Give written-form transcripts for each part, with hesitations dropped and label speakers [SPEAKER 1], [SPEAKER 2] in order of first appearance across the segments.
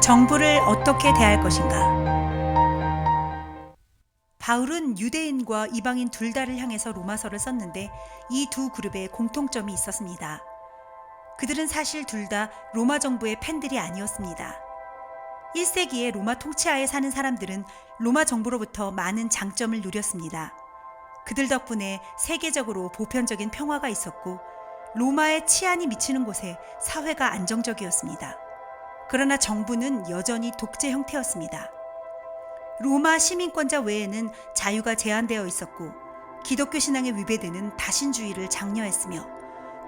[SPEAKER 1] 정부를 어떻게 대할 것인가? 바울은 유대인과 이방인 둘 다를 향해서 로마서를 썼는데 이 두 그룹에 공통점이 있었습니다. 그들은 사실 둘 다 로마 정부의 팬들이 아니었습니다. 1세기에 로마 통치하에 사는 사람들은 로마 정부로부터 많은 장점을 누렸습니다. 그들 덕분에 세계적으로 보편적인 평화가 있었고 로마의 치안이 미치는 곳에 사회가 안정적이었습니다. 그러나 정부는 여전히 독재 형태였습니다. 로마 시민권자 외에는 자유가 제한되어 있었고 기독교 신앙에 위배되는 다신주의를 장려했으며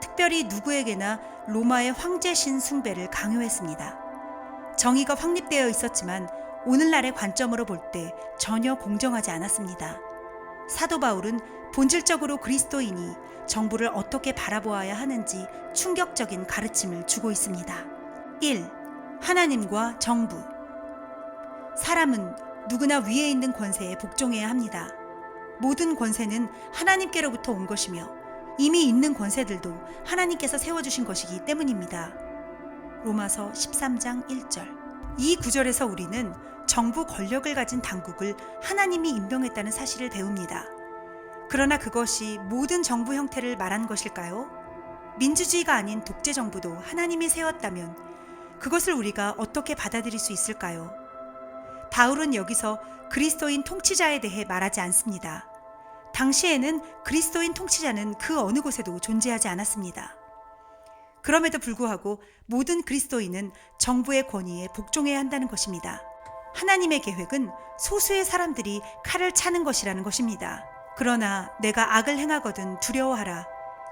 [SPEAKER 1] 특별히 누구에게나 로마의 황제신 숭배를 강요했습니다. 정의가 확립되어 있었지만 오늘날의 관점으로 볼 때 전혀 공정하지 않았습니다. 사도 바울은 본질적으로 그리스도인이 정부를 어떻게 바라보아야 하는지 충격적인 가르침을 주고 있습니다. 1. 하나님과 정부. 사람은 누구나 위에 있는 권세에 복종해야 합니다. 모든 권세는 하나님께로부터 온 것이며 이미 있는 권세들도 하나님께서 세워주신 것이기 때문입니다. 로마서 13장 1절. 이 구절에서 우리는 정부 권력을 가진 당국을 하나님이 임명했다는 사실을 배웁니다. 그러나 그것이 모든 정부 형태를 말한 것일까요? 민주주의가 아닌 독재 정부도 하나님이 세웠다면 그것을 우리가 어떻게 받아들일 수 있을까요? 바울은 여기서 그리스도인 통치자에 대해 말하지 않습니다. 당시에는 그리스도인 통치자는 그 어느 곳에도 존재하지 않았습니다. 그럼에도 불구하고 모든 그리스도인은 정부의 권위에 복종해야 한다는 것입니다. 하나님의 계획은 소수의 사람들이 칼을 차는 것이라는 것입니다. 그러나 내가 악을 행하거든 두려워하라.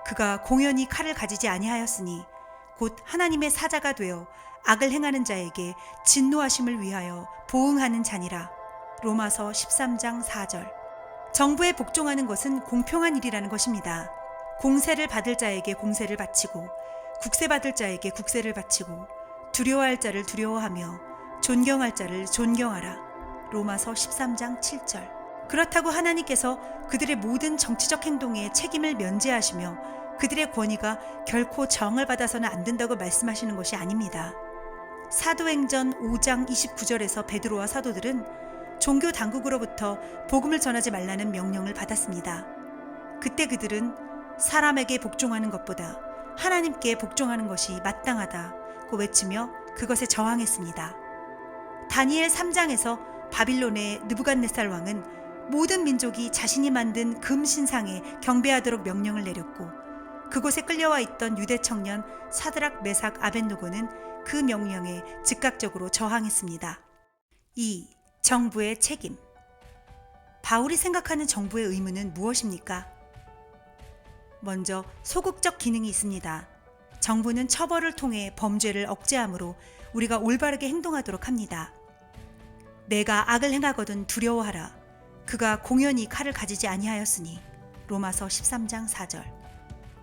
[SPEAKER 1] 그가 공연히 칼을 가지지 아니하였으니 곧 하나님의 사자가 되어 악을 행하는 자에게 진노하심을 위하여 보응하는 자니라. 로마서 13장 4절. 정부에 복종하는 것은 공평한 일이라는 것입니다. 공세를 받을 자에게 공세를 바치고 국세 받을 자에게 국세를 바치고 두려워할 자를 두려워하며 존경할 자를 존경하라. 로마서 13장 7절. 그렇다고 하나님께서 그들의 모든 정치적 행동에 책임을 면제하시며 그들의 권위가 결코 정을 받아서는 안 된다고 말씀하시는 것이 아닙니다. 사도행전 5장 29절에서 베드로와 사도들은 종교 당국으로부터 복음을 전하지 말라는 명령을 받았습니다. 그때 그들은 사람에게 복종하는 것보다 하나님께 복종하는 것이 마땅하다고 외치며 그것에 저항했습니다. 다니엘 3장에서 바빌론의 느부갓네살 왕은 모든 민족이 자신이 만든 금 신상에 경배하도록 명령을 내렸고 그곳에 끌려와 있던 유대 청년 사드락 메삭 아벳노고는 그 명령에 즉각적으로 저항했습니다. 2. 정부의 책임. 바울이 생각하는 정부의 의무는 무엇입니까? 먼저 소극적 기능이 있습니다. 정부는 처벌을 통해 범죄를 억제하므로 우리가 올바르게 행동하도록 합니다. 내가 악을 행하거든 두려워하라. 그가 공연히 칼을 가지지 아니하였으니. 로마서 13장 4절.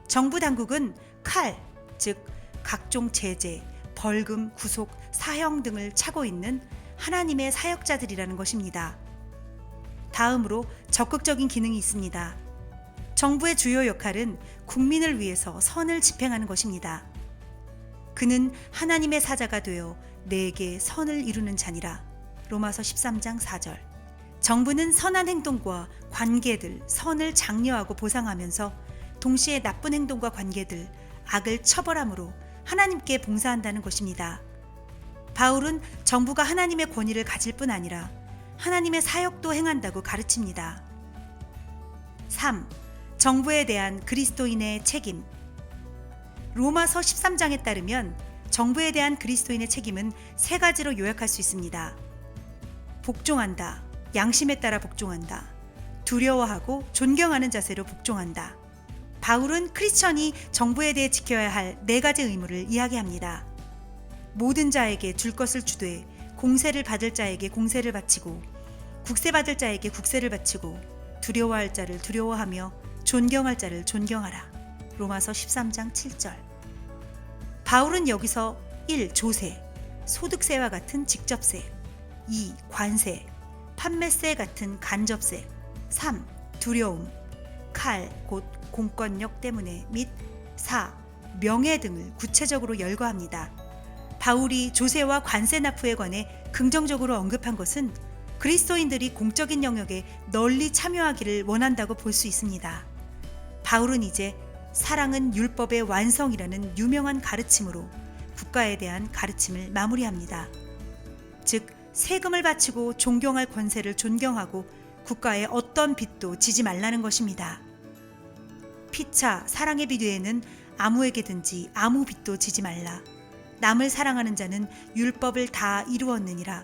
[SPEAKER 1] 정부 당국은 칼, 즉 각종 제재, 벌금, 구속, 사형 등을 차고 있는 하나님의 사역자들이라는 것입니다. 다음으로 적극적인 기능이 있습니다. 정부의 주요 역할은 국민을 위해서 선을 집행하는 것입니다. 그는 하나님의 사자가 되어 내게 선을 이루는 자니라. 로마서 13장 4절. 정부는 선한 행동과 관계들, 선을 장려하고 보상하면서 동시에 나쁜 행동과 관계들, 악을 처벌함으로 하나님께 봉사한다는 것입니다. 바울은 정부가 하나님의 권위를 가질 뿐 아니라 하나님의 사역도 행한다고 가르칩니다. 3. 정부에 대한 그리스도인의 책임. 로마서 13장에 따르면 정부에 대한 그리스도인의 책임은 세 가지로 요약할 수 있습니다. 복종한다, 양심에 따라 복종한다, 두려워하고 존경하는 자세로 복종한다. 바울은 크리스천이 정부에 대해 지켜야 할 네 가지 의무를 이야기합니다. 모든 자에게 줄 것을 주되 공세를 받을 자에게 공세를 바치고 국세 받을 자에게 국세를 바치고 두려워할 자를 두려워하며 존경할 자를 존경하라. 로마서 13장 7절. 바울은 여기서 1. 조세, 소득세와 같은 직접세. 2. 관세, 판매세 같은 간접세. 3. 두려움, 칼, 곧 공권력 때문에 및 4. 명예 등을 구체적으로 열거합니다. 바울이 조세와 관세 납부에 관해 긍정적으로 언급한 것은 그리스도인들이 공적인 영역에 널리 참여하기를 원한다고 볼 수 있습니다. 바울은 이제 사랑은 율법의 완성이라는 유명한 가르침으로 국가에 대한 가르침을 마무리합니다. 즉, 세금을 바치고 존경할 권세를 존경하고 국가에 어떤 빚도 지지 말라는 것입니다. 피차 사랑의 비유에는 아무에게든지 아무 빚도 지지 말라. 남을 사랑하는 자는 율법을 다 이루었느니라.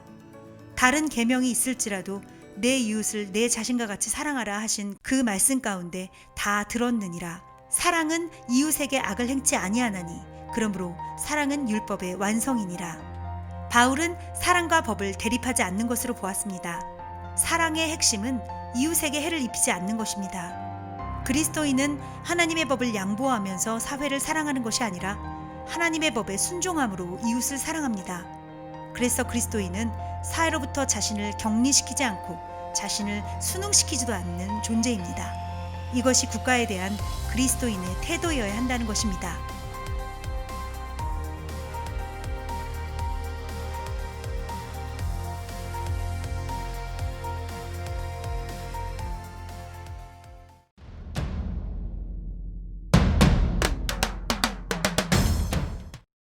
[SPEAKER 1] 다른 계명이 있을지라도 내 이웃을 내 자신과 같이 사랑하라 하신 그 말씀 가운데 다 들었느니라. 사랑은 이웃에게 악을 행치 아니하나니 그러므로 사랑은 율법의 완성이니라. 바울은 사랑과 법을 대립하지 않는 것으로 보았습니다. 사랑의 핵심은 이웃에게 해를 입히지 않는 것입니다. 그리스도인은 하나님의 법을 양보하면서 사회를 사랑하는 것이 아니라 하나님의 법에 순종함으로 이웃을 사랑합니다. 그래서 그리스도인은 사회로부터 자신을 격리시키지 않고 자신을 순응시키지도 않는 존재입니다. 이것이 국가에 대한 그리스도인의 태도여야 한다는 것입니다.